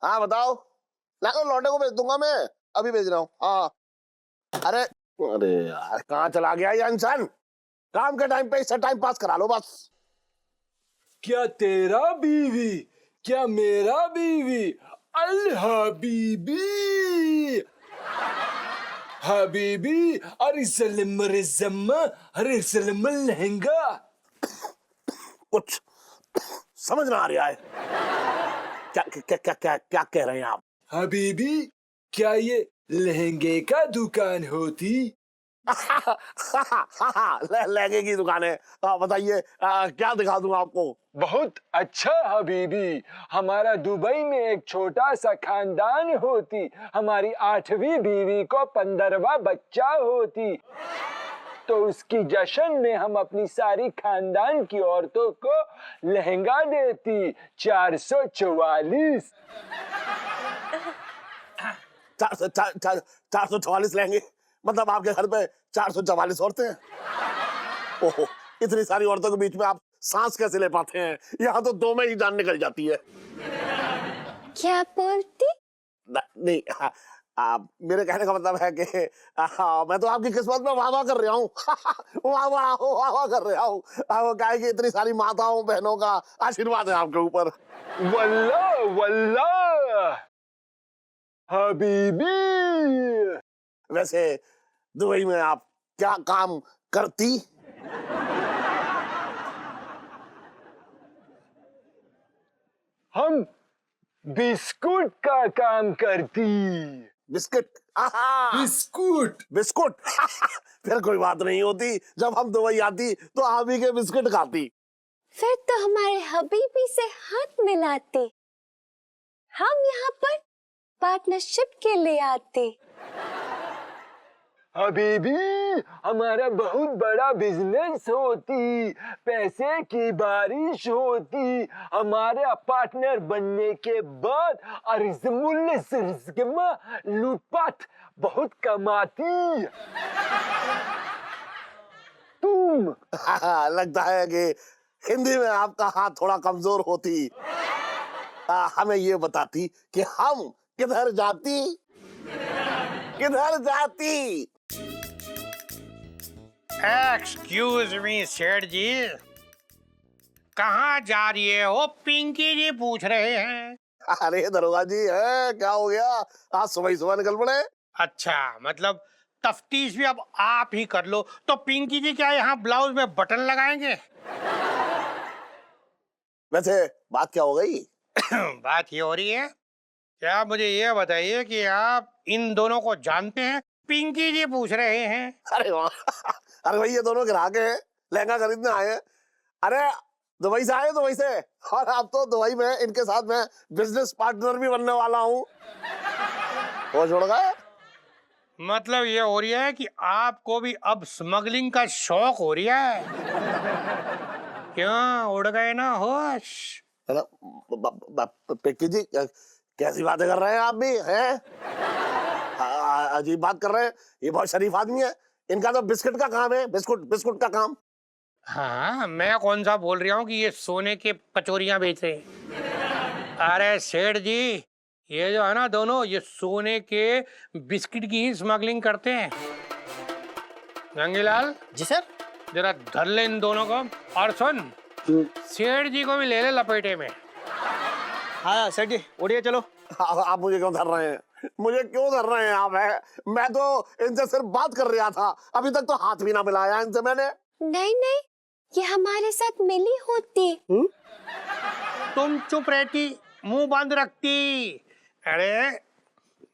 हाँ बताओ। ना तो लौटे को भेज दूंगा मैं, अभी भेज रहा हूँ। हाँ अरे अरे यार कहाँ चला गया ये इंसान। काम के टाइम पे इससे टाइम पास करा लो बस। क्या तेरा बीवी, क्या मेरा बीवी, अल हबीबी हबीबी, अरे सलम रिजम्मा, अरे सलम लहंगा। कुछ समझ ना आ रहा है। क्या क्या क्या क्या क्या कह रहे हैं आप? हबीबी, क्या ये लहंगे का दुकान होती? लहंगे की दुकान है। बताइए क्या दिखा दूं आपको? बहुत अच्छा हबीबी, हमारा दुबई में एक छोटा सा खानदान होती, हमारी 8वीं बीवी को 15वां बच्चा होती, तो उसकी जश्न में हम अपनी सारी खानदान की औरतों को लहंगा देती। 444। 444 लहंगे? मतलब आपके घर पे 444 औरतें हैं? ओहो, इतनी सारी औरतों के बीच में आप सांस कैसे ले पाते हैं? यहाँ तो 2 में ही जान निकल जाती है। क्या बोलती? नहीं मेरे कहने का मतलब है कि मैं तो आपकी किस्मत में वाह वाह कर रहा हूँ। वाह वाह वाह वाह कर रहा हूँ। वो क्या है कि इतनी सारी माताओं बहनों का आशीर्वाद है आपके ऊपर। वल्लाह वल्लाह हबीबी। वैसे दुबई में आप क्या काम करती? हम बिस्कुट का काम करती। बिस्किट? बिस्कुट। बिस्कुट। फिर कोई बात नहीं होती, जब हम दुबई आती तो आप ही के बिस्किट खाती। फिर तो हमारे हबीबी से हाथ मिलाते, हम यहाँ पर पार्टनरशिप के लिए आते। हबीबी, हमारा बहुत बड़ा बिजनेस होती, पैसे की बारिश होती, हमारे पार्टनर बनने के बाद लूटपाट बहुत कमाती। तुम लगता है कि हिंदी में आपका हाथ थोड़ा कमजोर होती। हमें ये बताती कि हम किधर जाती, किधर जाती? एक्सक्यूज मी सेठ जी, कहाँ जा रही है? वो पिंकी जी पूछ रहे हैं। अरे दरोगा जी है, क्या हो गया? आज सुबह सुबह निकल पड़े। अच्छा, मतलब तफ्तीश भी अब आप ही कर लो। तो पिंकी जी क्या यहाँ ब्लाउज में बटन लगाएंगे? वैसे बात क्या हो गई? बात ये हो रही है, क्या आप मुझे ये बताइए कि आप इन दोनों को जानते हैं? पिंकी जी पूछ रहे हैं। अरे वाह। अरे भाई ये दोनों ग्राहक हैं, लहंगा खरीदने आए हैं। अरे दुबई से आए, दुबई से। और अब तो दुबई में इनके साथ मैं बिजनेस पार्टनर भी बनने वाला हूँ। वो छोड़ गए। मतलब ये हो रही है कि आपको भी अब स्मगलिंग का शौक हो रहा है? क्यों उड़ गए ना होश? पिक्की जी कैसी बातें कर रहे हैं आप भी हैं? अजीब बात कर रहे हैं। ये बहुत शरीफ आदमी है, इनका तो बिस्किट का काम है, बिस्कुट बिस्कुट का काम। हाँ, मैं कौन सा बोल रहा हूँ कि ये सोने के कचोरियां बेच रहे हैं। अरे सेठ जी, ये जो है ना दोनों, ये सोने के बिस्किट की ही स्मगलिंग करते हैं। गंगीलाल जी सर। जरा धर ले इन दोनों को, और सुन सेठ जी को भी ले ले लपेटे में। हाँ सर जी, उड़िए चलो। आप मुझे क्यों धर रहे हैं? मुझे क्यों धर रहे हैं आप? है मैं तो इनसे सिर्फ बात कर रहा था, अभी तक तो हाथ भी ना मिलाया इनसे मैंने। नहीं नहीं, ये हमारे साथ मिली होती। तुम चुप रहती, मुंह बंद रखती। अरे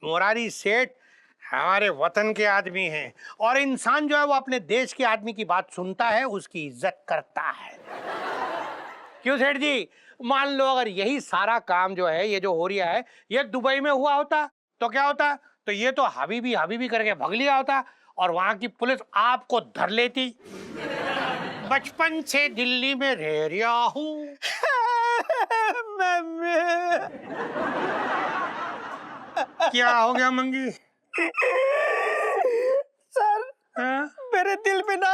मुरारी सेठ हमारे वतन के आदमी हैं, और इंसान जो है वो अपने देश के आदमी की बात सुनता है, उसकी इज्जत करता है। क्यों सेठ जी? मान लो अगर यही सारा काम जो है, ये जो हो रहा है, ये दुबई में हुआ होता तो क्या होता? तो ये तो हबीबी हबीबी करके भग लिया होता, और वहां की पुलिस आपको धर लेती। बचपन से दिल्ली में रह रहा हूँ। क्या हो गया मंगी? सर, हाँ? मेरे दिल में ना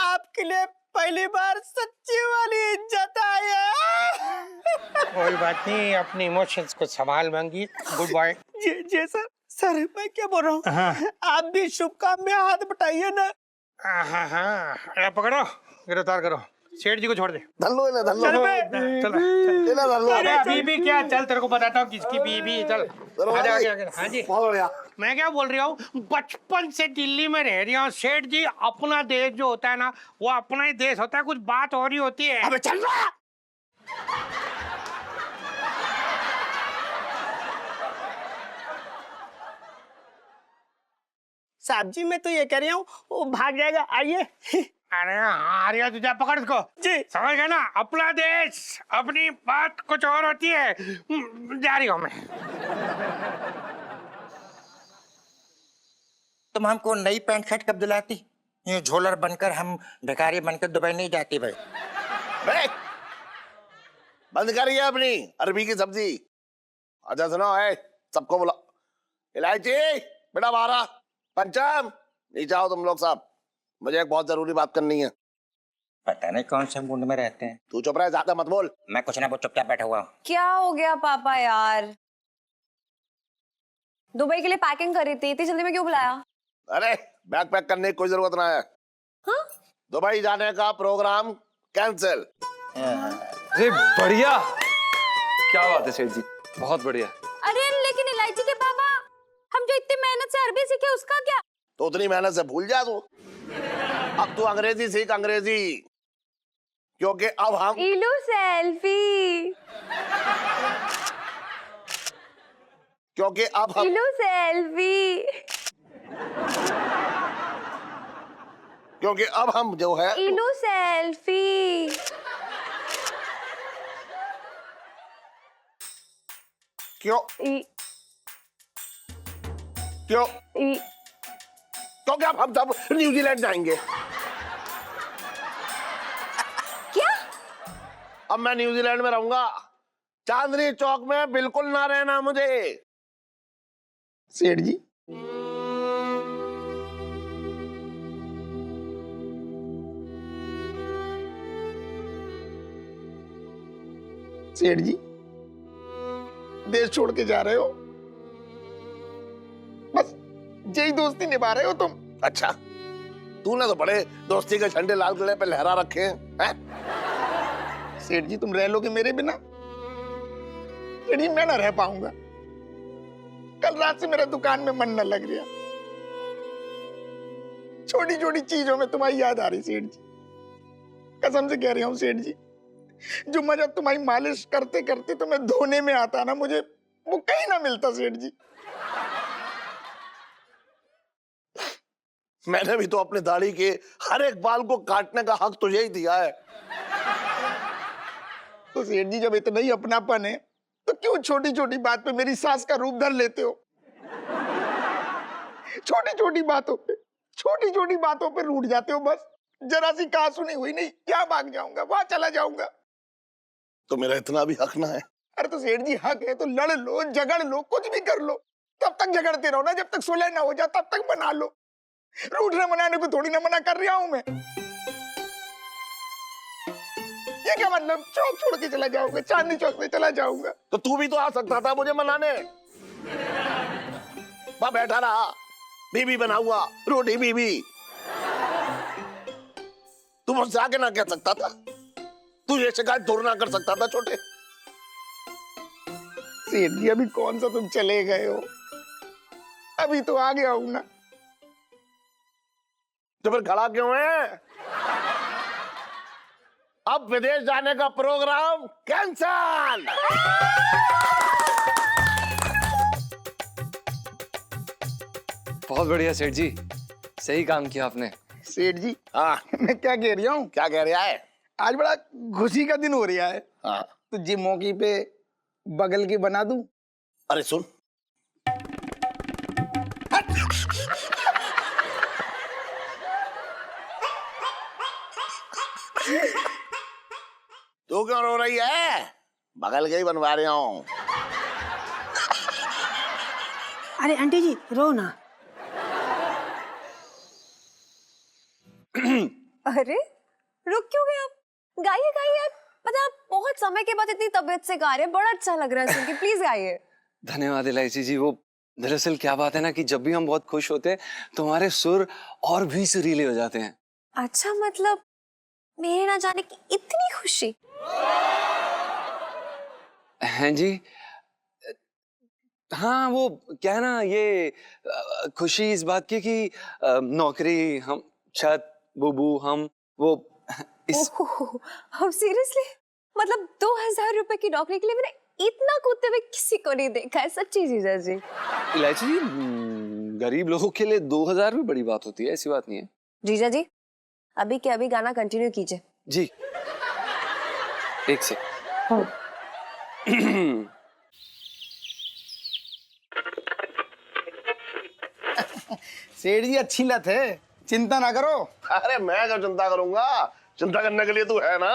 आपके लिए पहली बार सच्ची वाली इज्जत आई है। कोई बात नहीं, अपने इमोशंस को संभाल मांगी। Good boy. जी सर। सर मैं क्या बोल रहा हूँ, हाँ। आप भी शुभ काम में हाथ बटाइए ना। हाँ, अरे पकड़ो, गिरफ्तार करो। सेठ जी को छोड़ दे। धल्लो इन्हें, धल्लो चल बे। चल इन्हें धल्लो। अरे बीबी क्या, चल तेरे को बताता हूँ किसकी बीबी। चल चलो आजा, भाई। आजा, आजा। हाँ जी, बहुत बढ़िया। मैं क्या बोल रही हूँ, बचपन से दिल्ली में रह रही हूँ सेठ जी। अपना देश जो होता है ना, वो अपना ही देश होता है, कुछ बात हो रही होती है। अबे चल रहा। साहब जी मैं तो ये कह रही हूँ वो भाग जाएगा, आइए। अरे हाँ, आर्या तुझे पकड़ इसको। जी। समझ गए ना, अपना देश अपनी बात कुछ और होती है। जा रही हूँ मैं। तुम हमको नई पैंट शर्ट कब दिलाती? ये झोलर बनकर हम भिखारी बनकर दुबई नहीं जाती भाई। बे, बंद करिए अपनी अरबी की सब्जी। अच्छा सुनो, है सबको बुला। इलायची बेटा बाहर आ। पंचम नीचे आओ तुम लोग सब, मुझे एक बहुत जरूरी बात करनी है। पता नहीं कौन से मूड में रहते हैं। तू चुप रहे, ज्यादा मत बोल। मैं कुछ ना, वो चुपचाप बैठा हुआ हूँ। क्या हो गया पापा यार? दुबई के लिए पैकिंग करी थी, इतनी जल्दी में क्यों बुलाया? अरे बैग पैक करने की कोई जरूरत ना है। हाँ? दुबई जाने का प्रोग्राम कैंसिल। अरे बढ़िया, क्या बात है सेठ जी, बहुत बढ़िया। अरे लेकिन इलायची के पापा, हम जो इतनी मेहनत से अरबी सीखे उसका क्या? तो उतनी मेहनत से भूल जा तू। अब तू अंग्रेजी सीख, अंग्रेजी, क्योंकि अब हम इलू सेल्फी, क्योंकि अब हम इलू सेल्फी, क्योंकि अब हम जो है इलू सेल्फी। क्यों क्यों क्योंकि अब हम सब न्यूजीलैंड जाएंगे। क्या? अब मैं न्यूजीलैंड में रहूंगा, चांदनी चौक में बिल्कुल ना रहना मुझे। सेठ जी सेठ जी देश छोड़ के जा रहे हो, बस यही दोस्ती निभा रहे हो तुम? अच्छा, तूने तो बड़े दोस्ती के झंडे लाल किले पे लहरा रखे हैं। सेठ जी तुम रह लोगे मेरे बिना? सेठ जी मैं ना रह पाऊंगा। कल रात से मेरा दुकान में मन न लग रहा, छोटी छोटी चीजों में तुम्हारी याद आ रही सेठ जी। कसम से कह रही हूँ सेठ जी, जो मजा तुम्हारी मालिश करते करते तुम्हें धोने में आता ना, मुझे वो कहीं ना मिलता सेठ जी। मैंने भी तो अपनी दाढ़ी के हर एक बाल को काटने का हक तुझे ही दिया है। तो सेठ जी जब इतना ही अपनापन है तो क्यों छोटी छोटी बात पे मेरी सास का रूप धर लेते हो? छोटी छोटी बातों पे रूठ जाते हो। बस जरा सी कहा सुनी हुई नहीं, क्या भाग जाऊंगा, वहां चला जाऊंगा। तो मेरा इतना भी हक ना है? अरे तो सेठ जी हक है तो लड़ लो, झगड़ लो, कुछ भी कर लो। तब तक झगड़ते रहो ना, जब तक सुलह ना हो जाए तब तक बना लो। रूठने मनाने को थोड़ी ना मना कर रहा हूं मैं। ये क्या मतलब, चौक छोड़ के चला जाऊंगा, चांदनी चौक में चला जाऊंगा? तो तू भी तो आ सकता था मुझे मनाने। वहां बैठा रहा, बीबी बना हुआ, रोटी बीबी। तू मुझसे आगे ना कह सकता था? तू ये शिकायत दूर ना कर सकता था छोटे? सेठ जी अभी कौन सा तुम चले गए हो, अभी तो आ गया हूं ना। तो फिर खड़ा क्यों है? अब विदेश जाने का प्रोग्राम कैंसल। बहुत बढ़िया सेठ जी, सही काम किया आपने। सेठ जी हाँ, मैं क्या कह रहा हूँ, क्या कह रहा है? आज बड़ा खुशी का दिन हो रहा है। हाँ, तो जी मौके पे बगल की बना दूं? अरे सुन, तू क्यों रो रही है? बगल के ही बनवा रहा हूँ। अरे आंटी जी रो ना। अरे रुक क्यों गए आप? गाइए गाइए, आप पता आप बहुत समय के बाद इतनी तबीयत से गा रहे हैं, बड़ा अच्छा लग रहा है सुन के। प्लीज गाइए। धन्यवाद इलायची जी। वो दरअसल क्या बात है ना कि जब भी हम बहुत खुश होते हैं तो हमारे सुर और भी सुरीले हो जाते हैं। अच्छा, मतलब मेरे ना जाने की इतनी खुशी? हैं जी? हाँ, वो क्या है ना, ये खुशी इस बात की कि नौकरी, हम, छत, बुबू, हम, वो इस। हम सीरियसली, मतलब 2000 रुपए की नौकरी के लिए मैंने इतना कूदते हुए किसी को नहीं देखा है, सच्ची जीजा जी। इलायची जी, गरीब लोगों के लिए 2000 भी बड़ी बात होती है, ऐसी बात नहीं है। जीजा जी अभी के अभी गाना कंटिन्यू कीजिए। जी, एक से। सेठ जी अच्छी लत है, चिंता ना करो। अरे मैं क्या चिंता करूंगा, चिंता करने के लिए तू है ना।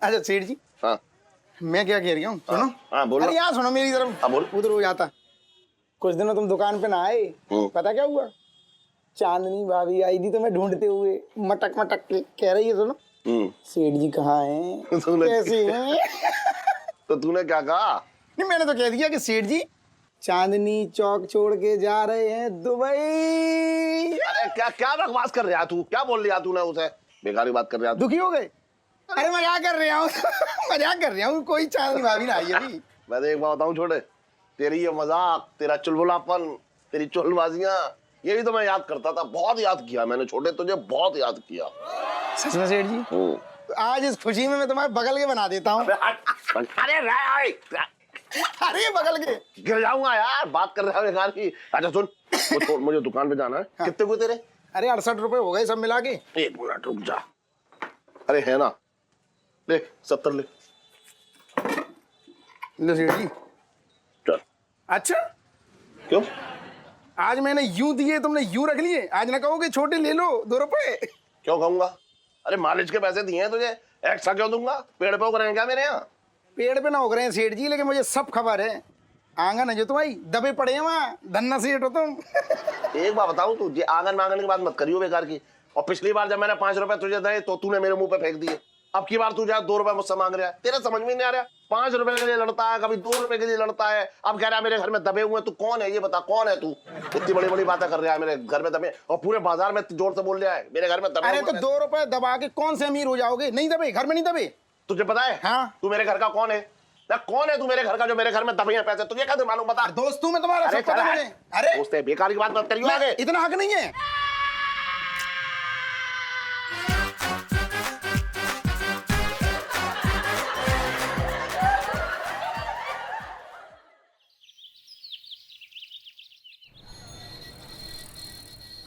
अच्छा सेठ जी, हाँ मैं क्या कह रही हूँ, सुनो। हाँ बोलो। अरे यहाँ सुनो मेरी तरफ। हाँ बोल। उधर हो जाता। कुछ दिनों तुम दुकान पे ना आए, पता क्या हुआ? चांदनी भाभी आई थी तुम्हें ढूंढते हुए, मटक मटक के कह रही है, सुनो सेठ जी कहाँ हैं, कैसे हैं? तो तूने क्या कहा? नहीं, मैंने तो कह दिया कि सेठ जी चांदनी चौक छोड़ के जा रहे हैं दुबई। अरे क्या क्या बकवास कर रहा तू, क्या बोल लिया तूने उसे? बेकारी बात कर रहा तू। दुखी हो गए? अरे मजाक कर रहा हूँ मजाक कर रहा हूँ, कोई चांदनी भाभी ना आई अभी। मैं तो एक बात बताऊं छोटे, तेरी ये मजाक, तेरा चुलबुलापन, तेरी चुलबाजियां, यही तो मैं याद करता था। बहुत याद किया मैंने छोटे, तुझे बहुत याद किया। सच में सेठ जी? तो आज इस खुशी में मैं तुम्हारे बगल के बना देता हूँ। अरे बगल के गिर जाऊंगा यार, बात कर रहा है बेकार की। अच्छा सुन, मुझे दुकान पे जाना है। हाँ। कितने हुए तेरे? अरे 68 रुपए हो गए सब मिला के। 1 मिनट रुक जा। अरे है ना, ले 70 ले। लो सेठ जी। चल। अच्छा, क्यों? आज मैंने यूं दिए, तुमने यूं रख लिए। आज ना कहोगे छोटे ले लो 2 रुपए। क्यों कहूंगा? अरे मालिश के पैसे दिए हैं तुझे, एक्स्ट्रा क्यों दूंगा? पेड़ पे उग रहे हैं क्या मेरे यहाँ? पेड़ पे ना उग रहे हैं सेठ जी, लेकिन मुझे सब खबर है। आंगन है जो तुम्हारी, दबे पड़े हैं वहाँ, धन्ना सेठ हो तुम। एक बात बताऊं, तू ये आंगन मांगन की बात मत करियो बेकार की। और पिछली बार जब मैंने 5 रुपए तुझे दिए तो तूने मेरे मुंह पे फेंक दिए। अब की बार तू जा 2 रुपए मुझसे मांग रहा है, तेरा समझ में नहीं आ रहा। 5 रुपए के लिए लड़ता है, कभी 2 रुपए के लिए लड़ता है, अब कह रहा है मेरे घर में दबे हुए। तू कौन है ये बता, कौन है तू? इतनी बड़ी बड़ी बातें कर रहा है, मेरे घर में दबे, और पूरे बाजार में जोर से बोल रहा है मेरे घर में दबे। अरे तो 2 रुपए दबा के कौन से अमीर हो जाओगे? नहीं दबे, घर में नहीं दबे। तुझे पता है? हाँ। तू मेरे घर का कौन है? ना कौन है तू मेरे घर का जो मेरे घर में दबे हैं पैसे? तुझे कैसे मालूम? बता। दोस्तों में तुम्हारा अरे सब पता मुझे। अरे दोस्त है, बेकार की बात मत करियो आगे। इतना हक नहीं है।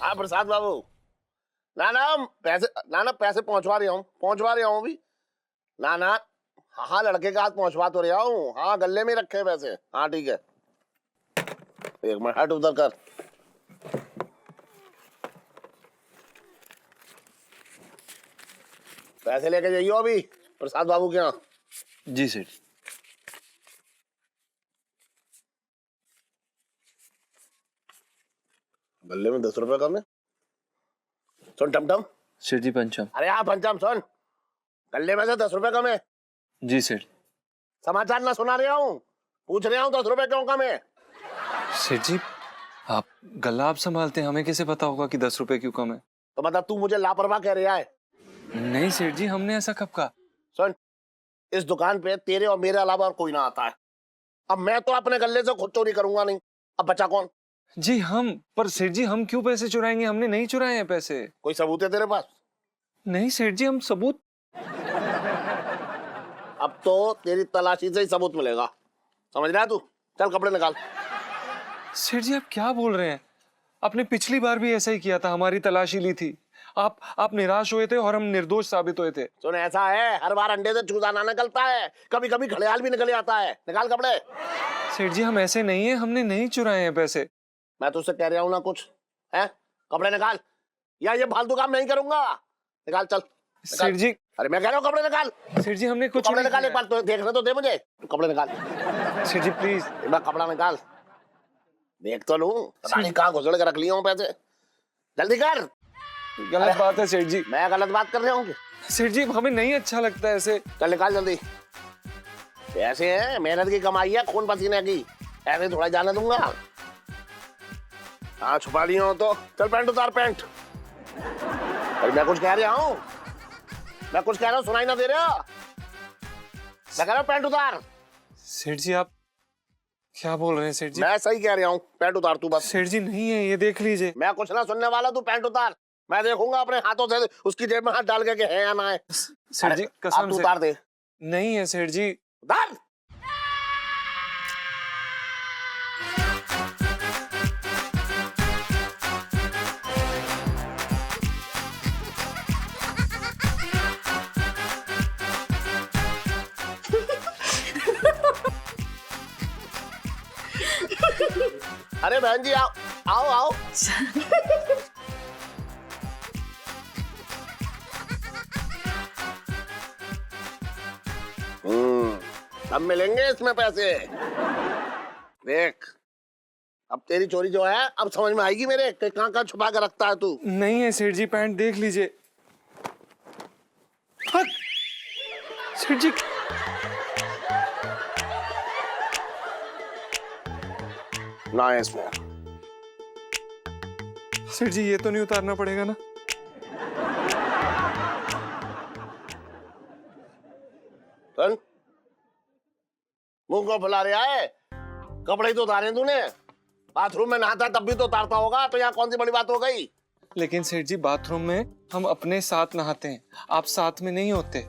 हाँ प्रसाद बाबू, ना पैसे पहुंचवा रहा हूँ अभी। ना हाँ लड़के के हाथ पहुंचवा तो रहा हूँ। हाँ गले में रखे पैसे। हाँ ठीक है, 1 मिनट हट उधर कर। पैसे लेके जाइयो अभी प्रसाद बाबू के यहाँ। जी सेठ। गले में 10 रुपए कम है। सुन टमटम। सेठ जी पंचम। अरे हाँ पंचम सुन, गले में से 10 रुपए कम है। जी सेठ। समाचार ना सुना रहा हूँ, पूछ रहा हूँ 10 रुपए क्यों कम है? सेठ जी, आप गला आप संभालते हैं, हमें कैसे पता होगा कि 10 रुपए क्यों कम है? तो मतलब तू मुझे लापरवाह कह रहा है? नहीं सेठ जी, हमने ऐसा कब कहा? सुन, इस दुकान पे तेरे और मेरे अलावा और कोई ना आता है। अब मैं तो अपने गले से खुद चोरी करूंगा नहीं, अब बचा कौन? जी हम, पर सेठ जी हम क्यों पैसे चुराएंगे? हमने नहीं चुराए हैं पैसे। कोई सबूत है तेरे पास? नहीं सेठ जी, हम सबूत। अब तो तेरी तलाशी से ही सबूत मिलेगा, समझ रहा है तू? चल कपड़े निकाल। सेठ जी आप क्या बोल रहे हैं? आपने पिछली बार भी ऐसा ही किया था, हमारी तलाशी ली थी। आप निराश हुए थे और हम निर्दोष साबित हुए थे। सुन ऐसा है, हर बार अंडे से चूजा ना निकलता है, कभी कभी घड़ियाल भी निकल आता है। निकाल कपड़े। सेठ जी हम ऐसे नहीं है, हमने नहीं चुराए हैं पैसे। मैं तुझसे कह रहा हूँ ना कुछ है, कपड़े निकाल, या ये फालतू काम नहीं करूंगा। निकाल चल। सेठ जी, अरे मैं कह रहा हूँ कपड़े निकाल। सेठ जी हमने कुछ कपड़े नहीं निकाल, किया। एक बार तो देखने तो दे मुझे। तू कपड़े निकाल। सेठ जी प्लीज। एक बार कपड़ा निकाल, देख तो लूं। पता नहीं कहाँ घुसड़ के रख लिया हूँ पैसे। जल्दी कर। गलत बात है सेठ जी। मैं गलत बात कर रहा हूँ? सेठ जी हमें नहीं अच्छा लगता ऐसे। चल निकाल जल्दी। ऐसे है, मेहनत की कमाई है, खून पसीने की, ऐसे थोड़ा जाने दूंगा। हाँ छुपा लिया हो तो चल पैंट उतार पैंट। अरे मैं कुछ कह रहा हूँ, मैं कुछ कह रहा हूँ, सुनाई ना दे रहा? मैं कह रहा हूँ पैंट उतार। सेठ जी आप क्या बोल रहे हैं सेठ जी? मैं सही कह रहा हूँ, पैंट उतार तू बस। सेठ जी नहीं है, ये देख लीजिए। मैं कुछ ना सुनने वाला, तू पैंट उतार। मैं देखूंगा अपने हाथों से उसकी जेब में हाथ डाल के है या ना है। सेठ जी कसम तू से उतार दे। नहीं है सेठ जी। उतार। अरे बहन जी आओ आओ आओ। अब मिलेंगे इसमें पैसे। देख अब तेरी चोरी जो है अब समझ में आएगी मेरे कि कहाँ कहाँ छुपा के रखता है तू। नहीं है सेठ जी, पैंट देख लीजिए। हट! सेठ जी ना है इसमें। सेठ जी ये तो नहीं उतारना पड़ेगा ना? सुन, मुंह को फुला रहा है? कपड़े ही तो उतारे तूने, बाथरूम में नहाता तब भी तो उतारता होगा, तो यहाँ कौन सी बड़ी बात हो गई? लेकिन सेठ जी बाथरूम में हम अपने साथ नहाते हैं, आप साथ में नहीं होते।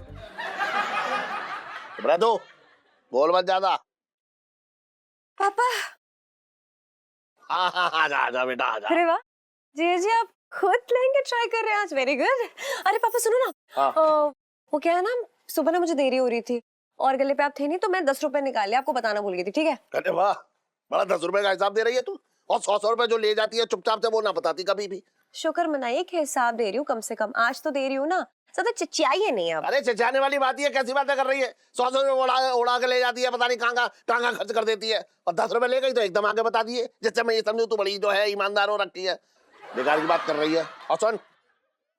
रह दो, बोल मत ज्यादा। पापा। हाँ हाँ आजा आजा बेटा आजा। अरे वाह जी आप खुद लहंगे ट्राई कर रहे हैं आज, वेरी गुड। अरे पापा सुनो ना, हाँ। वो क्या है ना, सुबह ना मुझे देरी हो रही थी और गले पे आप थे नहीं तो मैं 10 रुपए निकाल लिया, आपको बताना भूल गई थी, ठीक है? अरे वाह, बड़ा 10 रुपए का हिसाब दे रही है तू, और 100 रुपए जो ले जाती है चुपचाप से वो ना बताती कभी भी। शुक्र मनाइए कि हिसाब दे रही हूँ, कम से कम आज तो दे रही हूँ ना, ज्यादा चिचियाइए नहीं अब। अरे चिचाने वाली बात है, कैसी बातें कर रही है? 100 रुपए उड़ा के ले जाती है, पता नहीं कहाँ खर्च कर देती है, और 10 रुपए ले गई तो एकदम आगे बता दिए, जिससे मैं ये समझू तू बड़ी जो है ईमानदार हो रखी है। बेकार की बात कर रही है। और सुन,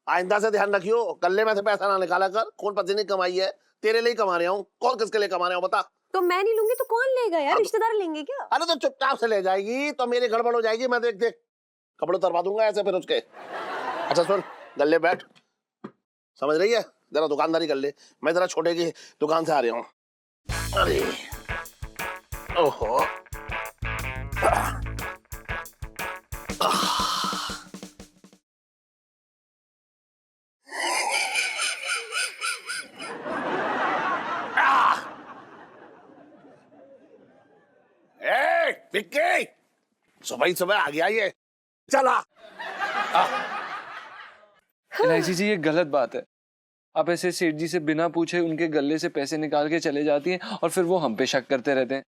आइंदा से ध्यान रखियो, गले में से पैसा ना निकाला कर, खून पसीने की कमाई है, तेरे लिए कमा रहा हूँ, कौन किसके लिए कमा रहा हूँ बता? तो मैं नहीं लूंगी तो कौन लेगा यार, रिश्तेदार लेंगे क्या? अरे तो चुपचाप से ले जाएगी तो मेरी गड़बड़ हो जाएगी, मैं देख देख कपड़े उतरवा दूंगा ऐसे फिर उसके। अच्छा सुन, गले बैठ, समझ रही है? जरा दुकानदारी कर ले, मैं जरा छोटे की दुकान से आ रहा हूँ। अरे ओहो, विक्की सुबह ही सुबह आ गया ये, चला। इलायची जी ये गलत बात है, आप ऐसे सेठ जी से बिना पूछे उनके गले से पैसे निकाल के चले जाती हैं और फिर वो हम पे शक करते रहते हैं।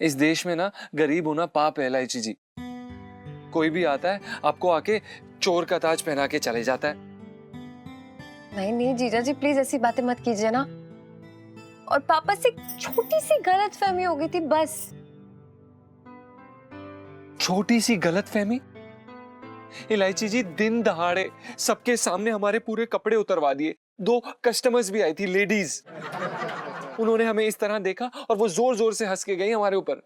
इस देश में ना गरीब होना पाप है इलायची जी। कोई भी आता है आपको आके चोर का ताज पहना के चले जाता है। नहीं जीजा जी प्लीज ऐसी बातें मत कीजिए ना, और पापा से छोटी सी गलतफहमी हो गई थी बस। छोटी सी गलतफहमी? इलायची जी दिन दहाड़े सबके सामने हमारे पूरे कपड़े उतरवा दिए, 2 कस्टमर्स भी आई थी लेडीज, उन्होंने हमें इस तरह देखा और वो जोर जोर से हंस के गई हमारे ऊपर।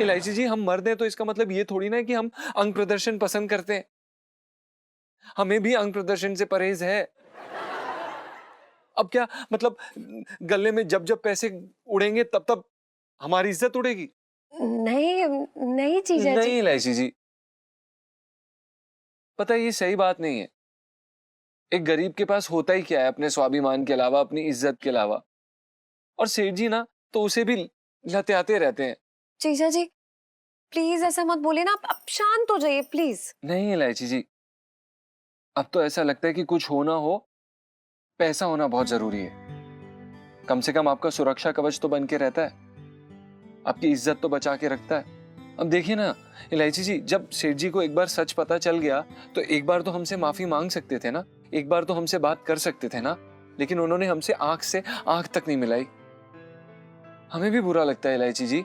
इलायची जी हम मर्द हैं तो इसका मतलब ये थोड़ी ना है कि हम अंग प्रदर्शन पसंद करते हैं, हमें भी अंग प्रदर्शन से परहेज है। अब क्या मतलब गले में जब जब पैसे उड़ेंगे तब तब हमारी इज्जत उड़ेगी? नहीं जीजा जी। नहीं इलायची जी, पता है ये सही बात नहीं है। एक गरीब के पास होता ही क्या है अपने स्वाभिमान के अलावा, अपनी इज्जत के अलावा, और सेठ जी ना तो उसे भी लत्याते रहते हैं। जीजा जी प्लीज ऐसा मत बोलिए ना, आप शांत हो जाइए प्लीज। नहीं इलायची जी, अब तो ऐसा लगता है कि कुछ होना हो, पैसा होना बहुत जरूरी है। कम से कम आपका सुरक्षा कवच तो बन के रहता है, आपकी इज्जत तो बचा के रखता है। अब देखिए ना इलायची जी, जब सेठ जी को एक बार सच पता चल गया तो एक बार तो हमसे माफी मांग सकते थे ना, एक बार तो हमसे बात कर सकते थे ना, लेकिन उन्होंने हमसे आंख से आंख तक नहीं मिलाई। हमें भी बुरा लगता है इलायची जी,